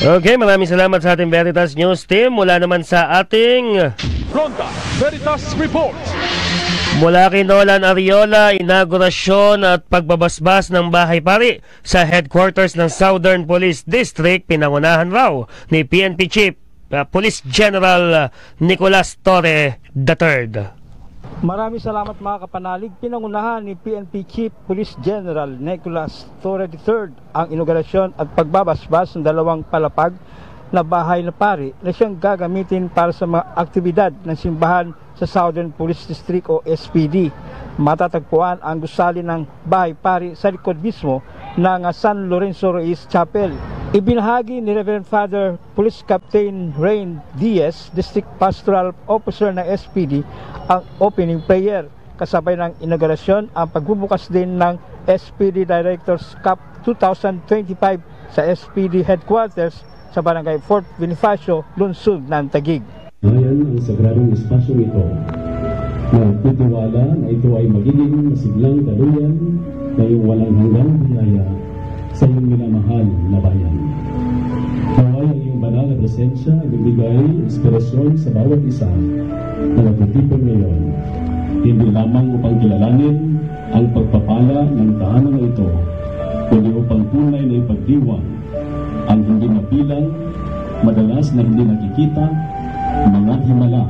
Okay, maraming salamat sa ating Veritas News Team. Mula naman sa ating Ronda Veritas Report. Mula kay Nolan Ariola, inaugurasyon at pagbabasbas ng bahay pari sa headquarters ng Southern Police District, pinangunahan raw ni PNP Chief Police General Nicolas Torre III. Maraming salamat mga kapanalig. Pinangunahan ni PNP Chief Police General Nicolas Torre III ang inaugurasyon at pagbabasbas ng dalawang palapag na bahay na pari na siyang gagamitin para sa mga aktibidad ng simbahan sa Southern Police District o SPD. Matatagpuan ang gusali ng bahay pari sa likod mismo ng San Lorenzo Reyes Chapel. Ibinahagi ni Reverend Father Police Captain Rain Diaz, District Pastoral Officer ng SPD, ang opening prayer. Kasabay ng inaugurasyon ang pagbubukas din ng SPD Directors Cup 2025 sa SPD Headquarters sa Barangay Fort Bonifacio, Lungsod ng Taguig. Ngayon ang sagradong espasyong ito na nagtitiwala na ito ay magiging masiglang daluyan na iyong walang hanggang biyaya sa iyong minamahal na bayan. Naway ang iyong banal na presensya ay bibigay inspirasyon sa bawat isa na nagtitipon ngayon, hindi lamang upang kilalanin ang pagpapala ng tahanan na ito, kundi upang tunay na ipagdiwang ang hindi mapilang, madalas na hindi nakikita, mga himala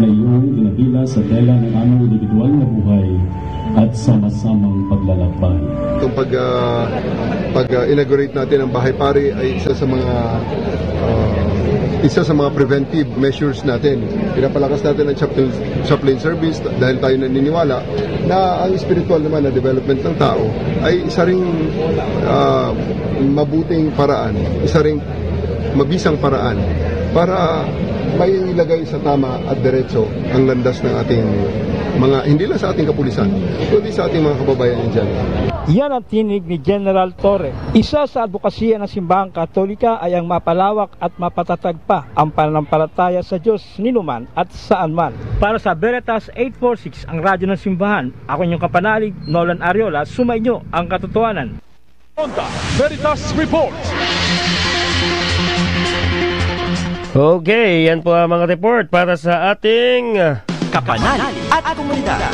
na iyong dinabila sa tela ng aming individual na buhay at sama-samang paglalakbay. Itong pag-inaugurate natin ng bahay pari ay isa sa mga preventive measures natin. Pinapalakas natin ang chaplain service dahil tayo naniniwala na ang spiritual naman na development ng tao ay isa ring mabuting paraan, isa ring mabisang paraan para may ilagay sa tama at diretso ang landas ng ating mga, hindi lang sa ating kapulisan, kundi sa ating mga kababayan dyan. Yan ang tinig ni General Torre. Isa sa advokasya ng Simbahang Katolika ay ang mapalawak at mapatatag pa ang pananampalataya sa Diyos ninuman at saan man. Para sa Veritas 846, ang radyo ng Simbahan, ako inyong kapanalig, Nolan Ariola, sumainyo ang katotohanan. Ronda Veritas Report. Okay, yan po ang mga report para sa ating Kapanalig at komunidad.